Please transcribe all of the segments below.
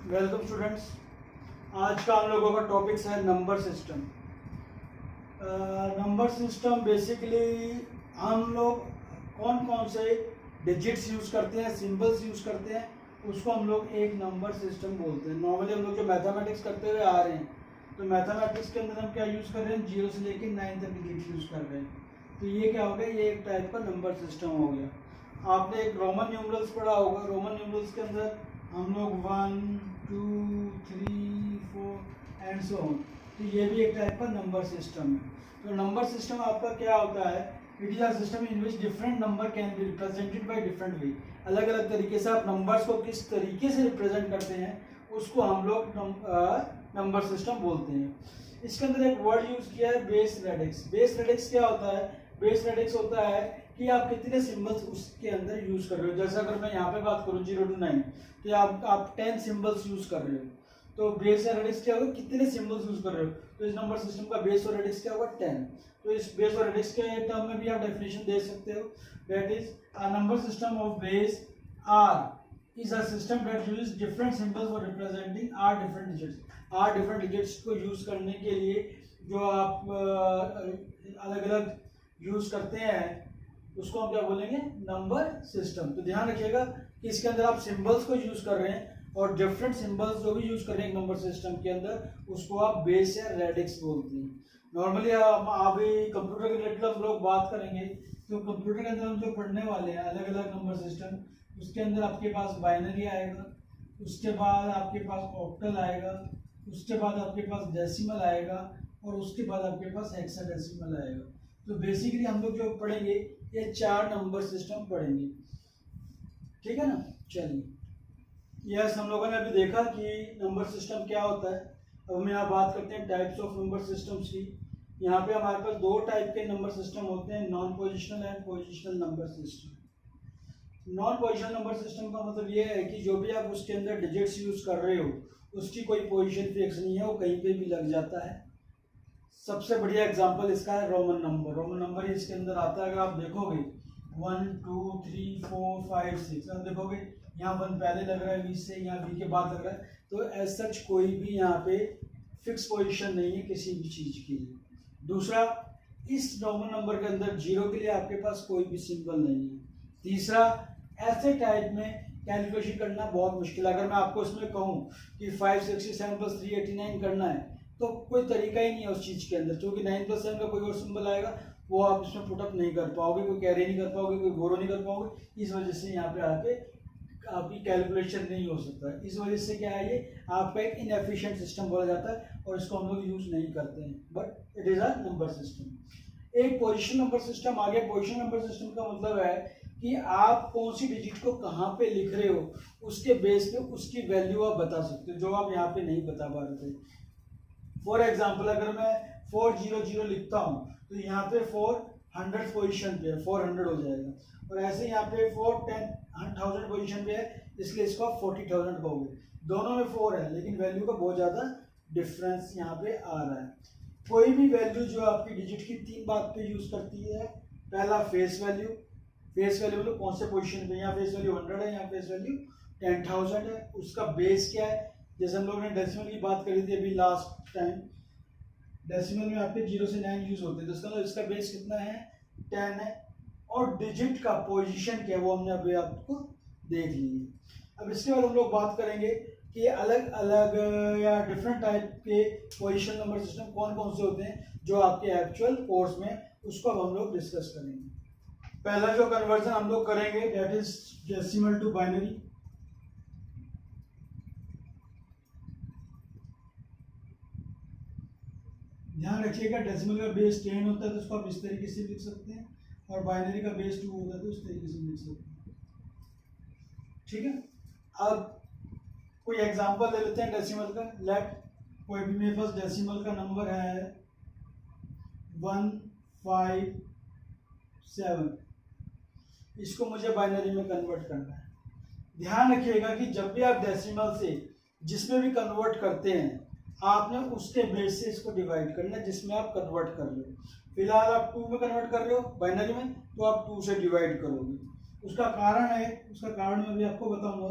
Welcome students. आज का हम लोगों का टॉपिक्स है number system. Number system basically हम लोग कौन कौन से डिजिट्स यूज़ करते हैं, सिंबल्स यूज़ करते हैं, उसको हम लोग एक नंबर सिस्टम बोलते हैं। नॉर्मली हम लोग जो मैथमेटिक्स करते हुए आ रहे हैं, तो मैथमेटिक्स के अंदर हम क्या यूज़ कर रहे हैं, 0 से लेकर 9 तक डिजिट यूज़ कर रहे हैं। तो ये क्या हो गया, ये एक टाइप का नंबर सिस्टम हो गया। आपने एक रोमन न्यूमरल्स पढ़ा होगा। रोमन न्यूमरल्स के अंदर हम लोग 1 2 3 4 एंड सो ऑन, तो ये भी एक टाइप का नंबर सिस्टम है। तो नंबर सिस्टम आपका क्या होता है, it is a system in which different number can be represented by different way. अलग अलग तरीके से आप नंबर्स को किस तरीके से रिप्रेजेंट करते हैं, उसको हम लोग नंबर सिस्टम बोलते हैं। इसके अंदर एक वर्ड यूज किया है, बेस रेडिक्स। बेस रेडिक्स क्या होता है, बेस रेडिक्स होता है कि आप कितने सिंबल्स उसके अंदर यूज कर रहे हो। जैसे अगर मैं यहाँ पे बात करूँ 0 to 9, तो आप 10 सिंबल्स यूज कर रहे हो। तो बेस और रेडिक्स क्या होगा, कितने सिंबल्स यूज कर रहे हो। तो इस नंबर सिस्टम का बेस और रेडिक्स क्या होगा, 10। तो इस बेस और रेडिक्स के टर्म में भी आप डेफिनेशन दे सकते हो, that is a number system of base r is a system that uses different symbols for representing r different digits. R different digits को यूज करने के लिए जो आप अलग अलग यूज करते हैं, उसको हम क्या बोलेंगे, नंबर सिस्टम। तो ध्यान रखिएगा कि इसके अंदर आप सिंबल्स को यूज कर रहे हैं, और डिफरेंट सिंबल्स जो भी यूज कर रहे हैं नंबर सिस्टम के अंदर, उसको आप बेस या रेडिक्स बोलते हैं। नॉर्मली अभी कंप्यूटर के रिलेटेड हम लोग बात करेंगे, तो कंप्यूटर के अंदर हम जो पढ़ने वाले हैं अलग अलग नंबर सिस्टम, उसके अंदर आपके पास बाइनरी आएगा, उसके बाद आपके पास ऑक्टल आएगा, उसके बाद आपके पास डेसिमल आएगा, और उसके बाद आपके पास हेक्साडेसिमल आएगा। तो बेसिकली हम लोग जो पढ़ेंगे ये 4 नंबर सिस्टम पढ़ेंगे, ठीक है ना। चलिए, यस, हम लोगों ने अभी देखा कि नंबर सिस्टम क्या होता है। अब हम यहाँ बात करते हैं टाइप्स ऑफ नंबर सिस्टम्स की। यहाँ पे हमारे पास 2 टाइप के नंबर सिस्टम होते हैं, non positional and positional number system. Non positional number system का मतलब ये है कि जो भी आप उसके अंदर डिजिट्स यूज कर रहे हो, उसकी कोई पोजिशन फिक्स नहीं है, वो कहीं पे भी लग जाता है। सबसे बढ़िया एग्जांपल इसका है रोमन नंबर। रोमन नंबर ही इसके अंदर आता है। अगर आप देखोगे 1 2 3 4 5 6, आप देखोगे यहाँ 1 पहले लग रहा है 20 से, यहाँ बी के बाद लग रहा है। तो एज सच कोई भी यहाँ पे फिक्स पोजीशन नहीं है किसी भी चीज के लिए। दूसरा, इस रोमन नंबर के अंदर 0 के लिए आपके पास कोई भी सिंबल नहीं है। तीसरा, ऐसे टाइप में कैलकुलेशन करना बहुत मुश्किल है। अगर मैं आपको इसमें कहूँ कि 567 + 389 करना है, तो कोई तरीका ही नहीं है उस चीज के अंदर, क्योंकि 9 + 7 का कोई और सिंबल आएगा, वो आप इसमें पुटअप नहीं कर पाओगे, कोई कैरी नहीं कर पाओगे, कोई बोरो नहीं कर पाओगे। इस वजह से यहाँ पे आके आपकी कैलकुलेशन नहीं हो सकता है। इस वजह से क्या है, ये आपका एक इनएफिशिएंट सिस्टम बोला जाता है, और इसको हम लोग यूज नहीं करते हैं, but it is a number system. एक पोजीशन नंबर सिस्टम आ गया। पोजीशन नंबर सिस्टम का मतलब है कि आप कौन सी डिजिट को कहाँ पे लिख रहे हो, उसके बेस पे उसकी वैल्यू आप बता सकते हो, जो आप यहाँ पे नहीं बता पा रहे थे। फॉर एग्जाम्पल, अगर मैं 400 लिखता हूँ, तो यहाँ पे 400 पोजीशन पे है, 400 हो जाएगा। और ऐसे यहाँ पे 410,000 पोजीशन पे है, इसलिए इसको 40,000 कहोगे। दोनों में 4 है, लेकिन वैल्यू का बहुत ज़्यादा डिफरेंस यहाँ पे आ रहा है। कोई भी वैल्यू जो आपकी डिजिट की 3 बात पे यूज करती है। पहला, फेस वैल्यू। फेस वैल्यू मतलब कौन से पोजीशन पे, यहाँ फेस वैल्यू 100 है, यहाँ फेस वैल्यू 10,000 है। उसका बेस क्या है, जैसे हम लोगों ने डेसिमल की बात करी थी अभी लास्ट टाइम, डेसिमल में आपके 0 से 9 यूज होते हैं, तो इसका मतलब इसका बेस कितना है, 10 है। और डिजिट का पोजीशन क्या है, वो हमने अभी आपको देख ली है। अब इसके बाद हम लोग बात करेंगे कि अलग अलग या डिफरेंट टाइप के पोजीशन नंबर सिस्टम कौन कौन से होते हैं, जो आपके एक्चुअल कोर्स में, उसको अब हम लोग डिस्कस करेंगे। पहला जो कन्वर्जन हम लोग करेंगे, that is decimal to binary. ध्यान रखिएगा, डेसिमल का बेस 10 होता है, तो उसको आप इस तरीके से लिख सकते हैं, और बाइनरी का बेस 2 होता है, तो इस तरीके से लिख सकते हैं, ठीक है। अब कोई एग्जांपल ले लेते हैं डेसिमल का। लेट कोई भी मेरे पास डेसिमल का नंबर है 157, इसको मुझे बाइनरी में कन्वर्ट करना है। ध्यान रखिएगा कि जब भी आप डेसिमल से जिसमें भी कन्वर्ट करते हैं, आपने उसके बेस से इसको डिवाइड करना है जिसमें आप कन्वर्ट कर रहे हो। फिलहाल आप 2 में कन्वर्ट कर रहे हो बाइनरी में, तो आप 2 से डिवाइड करोगे। उसका कारण है, उसका कारण मैं भी आपको बताऊंगा,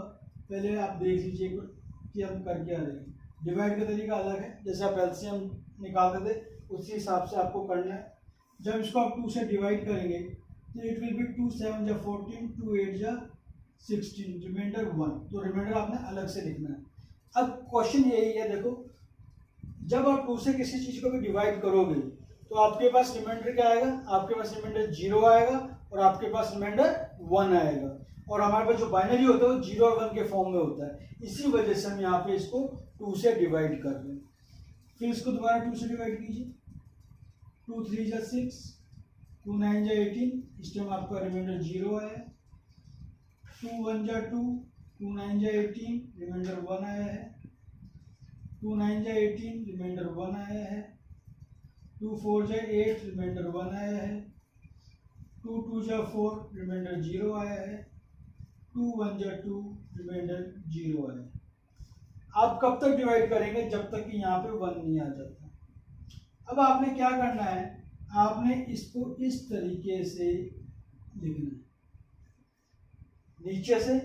पहले आप देख लीजिए एक बार। कि हम कर क्या रहे हैं। डिवाइड का तरीका अलग है, जैसे आप एलसीएम निकालते थे उसी हिसाब से आपको करना है। जब इसको आप 2 से डिवाइड करेंगे तो इट विल बी 2 7 जा 14, 2 8 जा 16, रिमाइंडर 1। तो रिमाइंडर आपने अलग से लिखना है। अब क्वेश्चन यही है, देखो जब आप 2 से किसी चीज़ को भी डिवाइड करोगे तो आपके पास रिमाइंडर क्या आएगा, आपके पास रिमाइंडर 0 आएगा और आपके पास रिमाइंडर 1 आएगा। और हमारे पास जो बाइनरी होता है वो 0 और 1 के फॉर्म में होता है, इसी वजह से हम यहाँ पे इसको 2 से डिवाइड कर रहे हैं। फिर इसको दोबारा 2 से डिवाइड कीजिए, 2 3 जा 6, 2 9 जा 18, इस टाइम आपका रिमाइंडर 0 आया है। 2 1 जा 2, 2 9 जा 18, रिमाइंडर 1 आया है। 2 9 जा 18, रिमाइंडर 1 आया है। 2 4 जा 8, रिमाइंडर 1 आया है। 2 2 जा 4, रिमाइंडर 0 आया है। 2 1 जा 2, रिमाइंडर 0 आया है। आप कब तक डिवाइड करेंगे, जब तक कि यहाँ पे 1 नहीं आ जाता। अब आपने क्या करना है, आपने इसको इस तरीके से लिखना है, नीचे से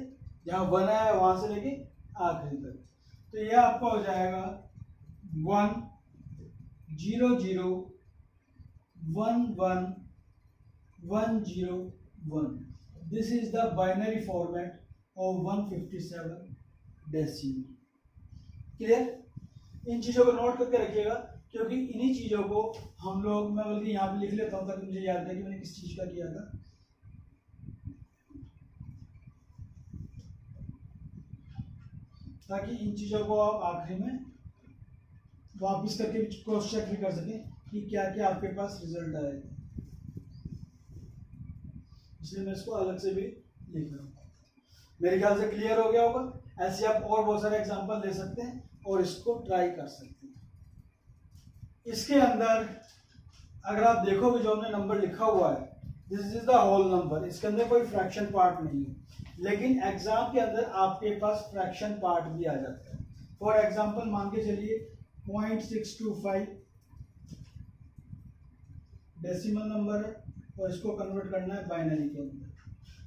जहाँ 1 आया वहां से लेके आखिरी तक। तो यह आपका हो जाएगा 1 0 0 1 1 1 0 1। This is the binary format of 157 decimal. Clear? इन चीज़ों को नोट करके रखिएगा, क्योंकि इन्हीं चीज़ों को हम लोग, मैं बल्कि यहाँ पे लिख लेता हूँ ताकि मुझे याद है कि मैंने किस चीज़ का किया था। ताकि इन चीज़ों को आप आखिरी में वापस करके क्रॉस चेक भी कर सकें कि क्या क्या आपके पास रिजल्ट आया था। इसलिए मैं इसको अलग से भी लिख रहा हूँ। मेरे ख्याल से क्लियर हो गया होगा। ऐसे आप और बहुत सारे एग्जांपल दे सकते हैं और इसको ट्राई कर सकते हैं। इसके अंदर अगर आप देखोगे जो हमने नंबर लिखा हुआ है, this is the whole number, इसके अंदर कोई फ्रैक्शन पार्ट नहीं है, लेकिन एग्जाम के अंदर आपके पास फ्रैक्शन पार्ट भी आ जाता है। फॉर एग्जांपल मान के चलिए 0.625 डेसिमल नंबर है और इसको कन्वर्ट करना है बाइनरी के अंदर।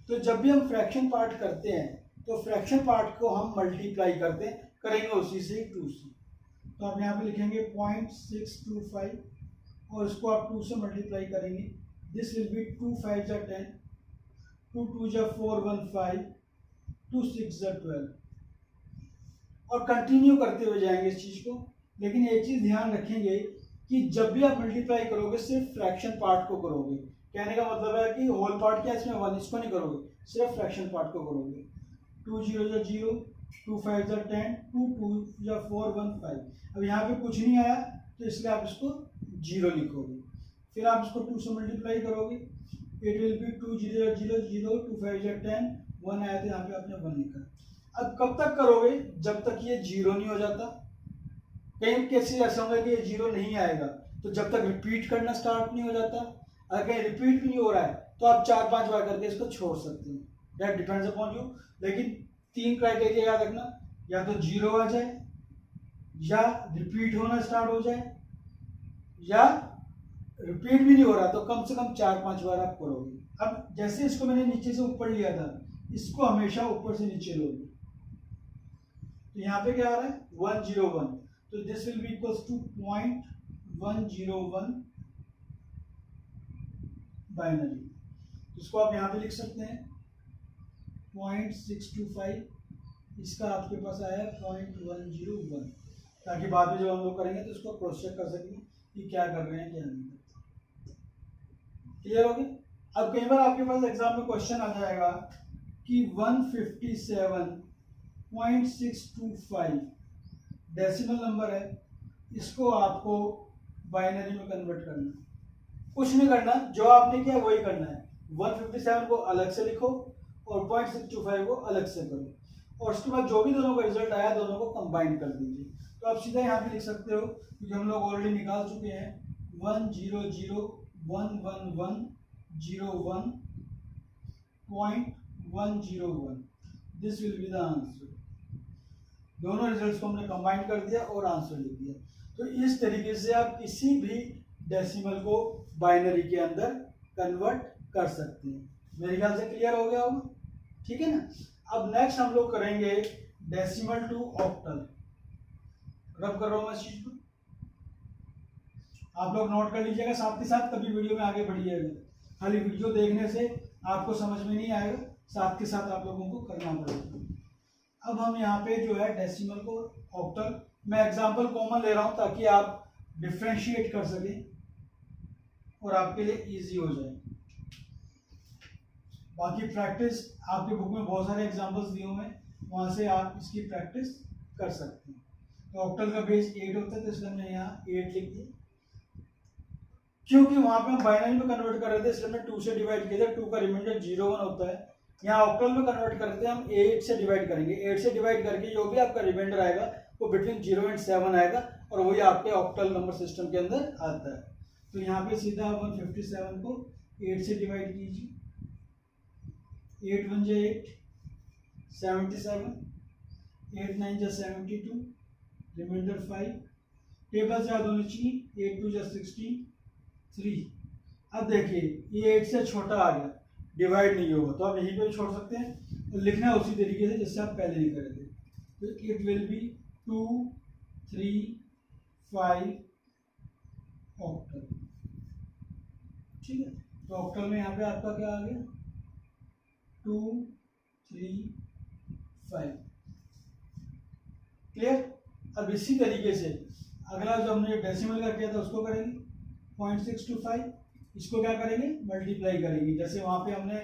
तो जब भी हम फ्रैक्शन पार्ट करते हैं तो फ्रैक्शन पार्ट को हम मल्टीप्लाई करेंगे उसी से 2 से। तो आप यहाँ पे लिखेंगे 0.625 और इसको आप 2 से मल्टीप्लाई करेंगे। दिस विल बी 2 5 जा 10, 2 2 जा 4 1 5, 2 6 जा 12 और कंटिन्यू करते हुए जाएंगे इस चीज़ को। लेकिन एक चीज़ ध्यान रखेंगे कि जब भी आप मल्टीप्लाई करोगे सिर्फ फ्रैक्शन पार्ट को करोगे। कहने का मतलब है कि होल पार्ट क्या इसमें 1, इसको नहीं करोगे, सिर्फ फ्रैक्शन पार्ट को करोगे। 2 0 जा 0, 2 5 जा 10, 2 2 जा 4 1 5। अब यहाँ पे कुछ नहीं आया तो इसलिए आप इसको 0 लिखोगे। फिर आप इसको 2 से मल्टीप्लाई करोगे, इट विल बी 2 0 0 0, 2 5 जा 10, 1 आया तो यहाँ पे आपने 1 लिखा। अब कब तक करोगे, जब तक ये 0 नहीं हो जाता। कई केसेस ऐसे होंगे कि ये 0 नहीं आएगा, तो जब तक रिपीट करना स्टार्ट नहीं हो जाता। अगर कहीं रिपीट भी नहीं हो रहा है तो आप 4-5 बार करके इसको छोड़ सकते हैं, दैट डिपेंड्स अपॉन यू। लेकिन 3 क्राइटेरिया याद रखना, या तो 0 आ जाए, या रिपीट होना स्टार्ट हो जाए, या रिपीट भी नहीं हो रहा तो कम से कम 4-5 बार आप करोगे। अब जैसे इसको मैंने नीचे से ऊपर लिया था, इसको हमेशा ऊपर से नीचे लोगे। तो यहाँ पे क्या आ रहा है 101, तो this will be equals to 0.101 binary. इसको आप यहाँ पे लिख सकते हैं 0.625, इसका आपके पास आया 0.101, ताकि बाद में जब हम लोग करेंगे तो इसको क्रॉस चेक कर सकेंगे कि क्या कर रहे हैं क्या नहीं करते। क्लियर हो गया? अब कई बार आपके पास एग्जाम में क्वेश्चन आ जाएगा कि 157.625 डेसिमल नंबर है, इसको आपको बाइनरी में कन्वर्ट करना है। कुछ नहीं करना, जो आपने किया वही करना है। 157 को अलग से लिखो और 0.625 को अलग से करो, और उसके बाद जो भी दोनों का रिजल्ट आया दोनों को कंबाइन कर दीजिए। तो आप सीधा यहाँ पे लिख सकते हो, क्योंकि हम लोग ऑलरेडी निकाल चुके हैं 100.11101.101। This will be the answer. दोनों रिजल्ट्स को हमने कंबाइन कर दिया और आंसर लिख दिया। तो इस तरीके से आप किसी भी डेसिमल को बाइनरी के अंदर कन्वर्ट कर सकते हैं। मेरे ख्याल से क्लियर हो गया होगा, ठीक है ना। अब नेक्स्ट हम लोग करेंगे डेसिमल टू ऑक्टल। रब कर रहा हूँ मैं इस चीज को, आप लोग नोट कर लीजिएगा साथ के साथ, तभी वीडियो में आगे बढ़िएगा। खाली वीडियो देखने से आपको समझ में नहीं आएगा, साथ के साथ आप लोगों को करना पड़ेगा। अब हम यहाँ पे जो है डेसिमल को ऑक्टल, मैं एग्जांपल कॉमन ले रहा हूँ ताकि आप डिफ्रेंशिएट कर सकें और आपके लिए इजी हो जाए। बाकी प्रैक्टिस आपके बुक में बहुत सारे एग्जांपल्स दिए हुए हैं, वहाँ से आप इसकी प्रैक्टिस कर सकते हैं। तो ऑक्टल का बेस 8 होता है, तो इसलिए हमने यहाँ 8 लिख दिया। क्योंकि वहाँ पे हम बाइनरी में कन्वर्ट कर रहे थे, इसलिए हमने 2 से डिवाइड किया था। 2 का रिमाइंडर 0 1 होता है। यहाँ ऑक्टल में कन्वर्ट करते हैं हम 8 से डिवाइड करेंगे। 8 से डिवाइड करके जो भी आपका रिमाइंडर आएगा वो बिटवीन 0 एंड 7 आएगा, और वही आपके ऑक्टल नंबर सिस्टम के अंदर आता है। तो यहाँ पे सीधा 157 को 8 से डिवाइड कीजिए। 8 1 जा 8, 77, 8 9 जा 72, रिमाइंडर 5। टेबल से याद होनी चाहिए, 8 2 जा 16, 3। अब देखिए ये 8 से छोटा आ गया, डिवाइड नहीं होगा, तो आप यहीं पे भी छोड़ सकते हैं और लिखना है उसी तरीके से जैसे आप पहले लिख रहे थे। तो इट विल बी 2 3 5 ऑक्टल। ठीक है, तो ऑक्टल में यहाँ पे आपका क्या आ गया, 2 3 5। क्लियर। अब इसी तरीके से अगला जो हमने डेसिमल का किया था उसको करेंगे 0.625। इसको क्या करेंगे, मल्टीप्लाई करेंगे। जैसे वहाँ पे हमने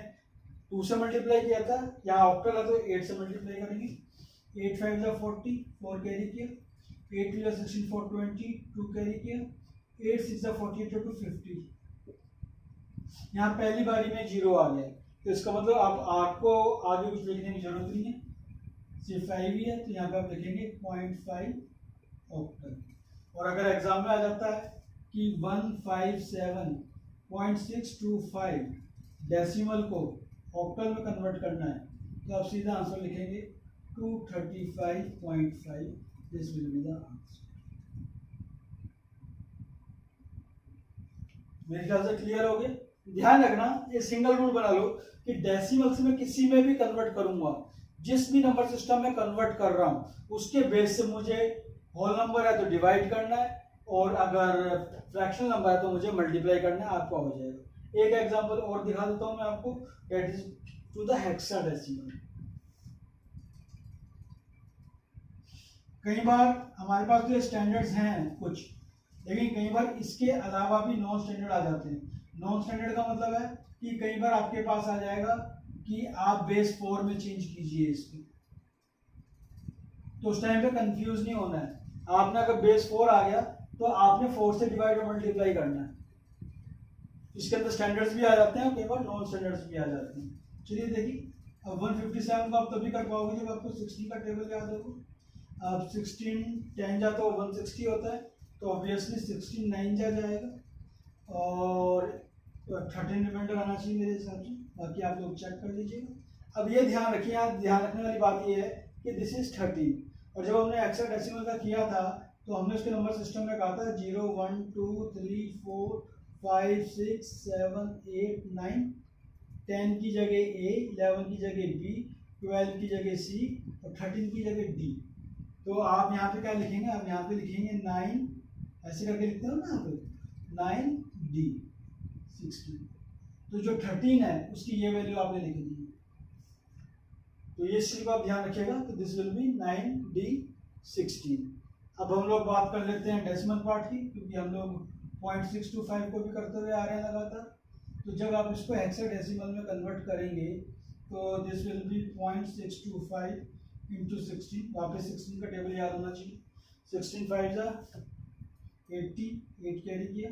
2 से मल्टीप्लाई किया था, यहाँ ऑक्टल है तो 8 से मल्टीप्लाई करेंगे। 8 5 जा 40, 4 कैरी किया। 8 2 जा 16, 4 20, 2 कैरी किया। 8 6 जा 48 to 50। यहाँ पहली बारी में 0 आ गया, तो इसका मतलब आपको आगे कुछ लिखने की जरूरत नहीं है, सिर्फ 5 ही है। तो यहाँ पे आप लिखेंगे 0.5 ऑक्टल। और अगर एग्जाम में आ जाता है कि 157.625 डेसिमल को ऑक्टल में कन्वर्ट करना है, तो आप सीधा आंसर लिखेंगे 235.5। This will be the answer. मेरे ख्याल से क्लियर हो गया। ध्यान रखना, ये सिंगल रूल बना लो कि डेसिमल से मैं किसी में भी कन्वर्ट करूंगा, जिस भी नंबर सिस्टम में कन्वर्ट कर रहा हूं उसके बेस से मुझे होल नंबर है तो डिवाइड करना है, और अगर फ्रैक्शनल नंबर है तो मुझे मल्टीप्लाई करना है, आपका हो जाएगा। एक एग्जांपल और दिखा देता हूं मैं आपको, that is to the hexadecimal. कई बार हमारे पास जो स्टैंडर्ड्स हैं कुछ, लेकिन कई बार इसके अलावा भी नॉन स्टैंडर्ड आ जाते हैं। नॉन स्टैंडर्ड का मतलब है कि कई बार आपके पास आ जाएगा कि आप बेस 4 में चेंज कीजिए इसको, तो उस टाइम पे कंफ्यूज नहीं होना है। आपने अगर बेस 4 आ गया तो आपने 4 से डिवाइड और मल्टीप्लाई करना है। इसके अंदर स्टैंडर्ड्स भी आ जाते हैं और कई बार नॉन स्टैंडर्ड्स भी आ जाते हैं। चलिए देखिए, अब 157 को आप तभी कर पाओगे जब आपको 16 का टेबल याद होगा। अब 16 10 जा तो 160 होता है, तो ऑब्वियसली 16 9 जा जाएगा, और 13 रिमाइंडर आना चाहिए मेरे हिसाब से। बाकी आप लोग चेक कर लीजिएगा। अब ये ध्यान रखिए, यहाँ ध्यान रखने वाली बात ये है कि दिस इज 13, और जब हमने हेक्साडेसिमल का किया था तो हमने उसके नंबर सिस्टम में कहा था 0 1 2 3 4 5 6 7 8 9, 10 की जगह A, 11 की जगह B, 12 की जगह C और 13 की जगह D। तो आप यहाँ पे क्या लिखेंगे, आप यहाँ पे लिखेंगे 9, ऐसे करके लिखते हो ना यहाँ पे 9D 16। तो जो 13 है उसकी ये वैल्यू आपने लिखनी है, तो ये सिर्फ आप ध्यान रखिएगा। तो दिस विल बी 9D 16। अब हम लोग बात कर लेते हैं डेसिमल पार्ट की, क्योंकि हम लोग 0.625 को भी करते हुए आ रहे हैं लगातार। तो जब आप इसको हेक्साडेसिमल में कन्वर्ट करेंगे तो दिस विल बी 0.625 इंटू 16। वापस 16 का टेबल याद होना चाहिए। 16 5 जा 80, 8 कैरी किया।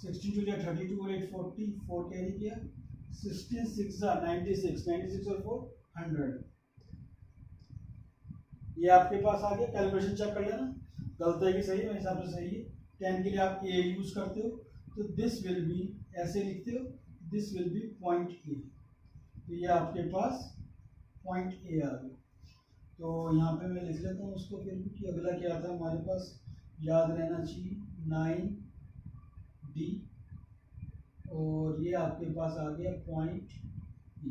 16 2 जा 32 और 8 40, 4 कैरी किया। 16 6 जा 96, 96 और 4 100। ये आपके पास आ गया। कैलकुलेशन चेक कर लेना, गलत है कि सही, मेरे हिसाब से सही है। 10 के लिए आप A यूज करते हो, तो दिस विल बी, ऐसे लिखते हो, this will B point A। तो ये आपके पास पॉइंट A आ गया। तो यहाँ पे मैं लिख लेता हूँ उसको फिर कि अगला क्या था हमारे पास, याद रहना चाहिए 9D, और ये आपके पास आ गया पॉइंट E।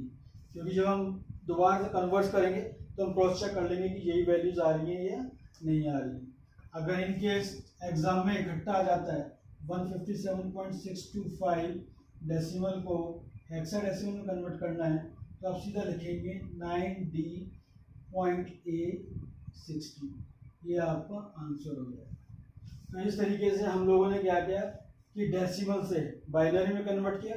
क्योंकि जब हम दोबारा से कन्वर्ट करेंगे तो हम क्रॉस चेक कर लेंगे कि यही वैल्यूज आ रही हैं या नहीं आ रही। अगर इन केस एग्जाम में इकट्ठा आ जाता है 157.625 डेसिमल को हेक्साडेसिमल में कन्वर्ट करना है तो आप सीधा लिखेंगे 9D.A60, ये आपका आंसर हो गया। तो इस तरीके से हम लोगों ने क्या किया कि डेसिमल से बाइनरी में कन्वर्ट किया,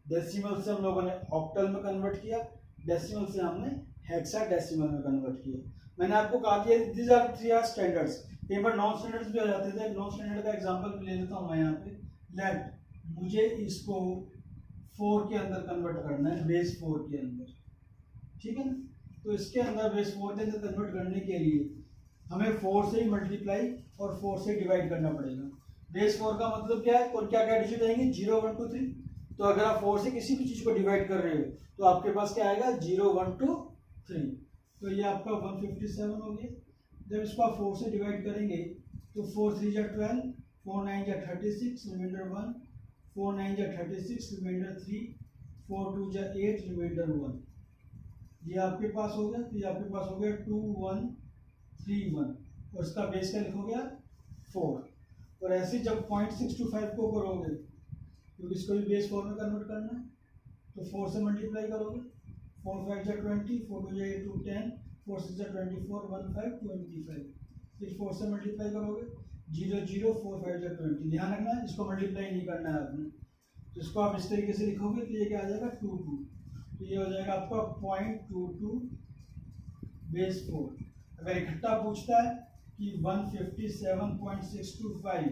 डेसिमल से हम लोगों ने ऑक्टल में कन्वर्ट किया, डेसिमल से हमने हेक्साडेसिमल में कन्वर्ट किया। मैंने आपको कहा कि दीज आर 3 स्टैंडर्ड्स। कई बार नॉन स्टैंडर्ड्स भी आ जाते थे। नॉन स्टैंडर्ड का एग्जांपल ले लेता हूँ मैं यहाँ पे। लेट मुझे इसको 4 के अंदर कन्वर्ट करना है, बेस 4 के अंदर, ठीक है ना। तो इसके अंदर बेस 4 के अंदर कन्वर्ट करने के लिए हमें 4 से ही मल्टीप्लाई और 4 से डिवाइड करना पड़ेगा। बेस 4 का मतलब क्या है और क्या क्या डिजिट आएंगे 0 1 2 3। तो अगर आप 4 से किसी भी चीज को डिवाइड कर रहे हो तो आपके पास क्या आएगा 0 1 2 3। तो ये आपका 157 हो गया। जब इसको आप 4 से डिवाइड करेंगे तो 4 3 जा 12, 4 9 जा 36, रिमाइंडर 1, 4 9 जा 36, रिमाइंडर 3, 4 2 जा 8, रिमाइंडर 1। ये आपके पास हो गया। तो ये आपके पास हो गया 2 1 3 1 और इसका बेस क्या लिखोगे 4। और ऐसे जब 0.625 को करोगे क्योंकि इसको भी बेस 4 में कन्वर्ट करना है तो 4 से मल्टीप्लाई करोगे। 4 5 जा 20, 4 2 जा 8 2 10, 4 6 जा 24, 1 5 25। फिर 4 से मल्टीप्लाई करोगे 0 0 4 5 जा 20। ध्यान रखना है इसको मल्टीप्लाई नहीं करना है आपने। तो इसको आप इस तरीके से लिखोगे तो ये क्या आ जाएगा 2 2। तो ये हो जाएगा आपका 0.22 बेस 4। अगर इकट्ठा पूछता है कि 157.625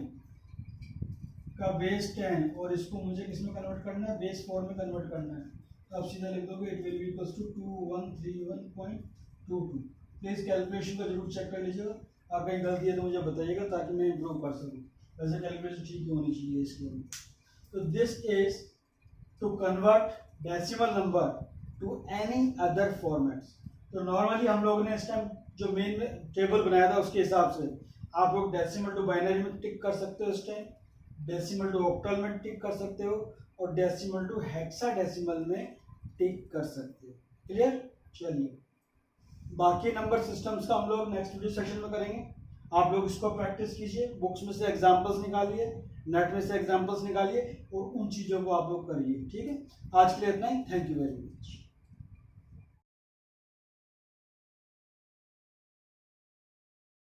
का बेस 10 और इसको मुझे किस में कन्वर्ट करना है बेस 4 में कन्वर्ट करना है तो आप सीधा लिख दोगे it will be equals to 2131.22। Please calculation का जरूर चेक कर लीजिएगा। आप कहीं गलती है तो मुझे बताइएगा ताकि मैं इम्प्रूव कर सकूँ। वैसे कैलकुलेशन ठीक होनी चाहिए इसके लिए। तो this is to convert decimal number to any other formats. तो नॉर्मली हम लोगों ने इस टाइम जो मेन टेबल बनाया था उसके हिसाब से आप लोग डेसिमल टू बाइनरी में टिक कर सकते हो, इस टाइम डेसिमल टू ऑक्टल में टिक कर सकते हो और डेसिमल टू हेक्साडेसिमल में टिक कर सकते हो। क्लियर? चलिए बाकी नंबर सिस्टम्स का हम लोग नेक्स्ट वीडियो सेशन में करेंगे। आप लोग इसको प्रैक्टिस कीजिए, बुक्स में से एग्जांपल्स निकालिए, नेट में से एग्जांपल्स निकालिए और उन चीज़ों को आप लोग करिए। ठीक है, आज के लिए इतना ही। Thank you very much.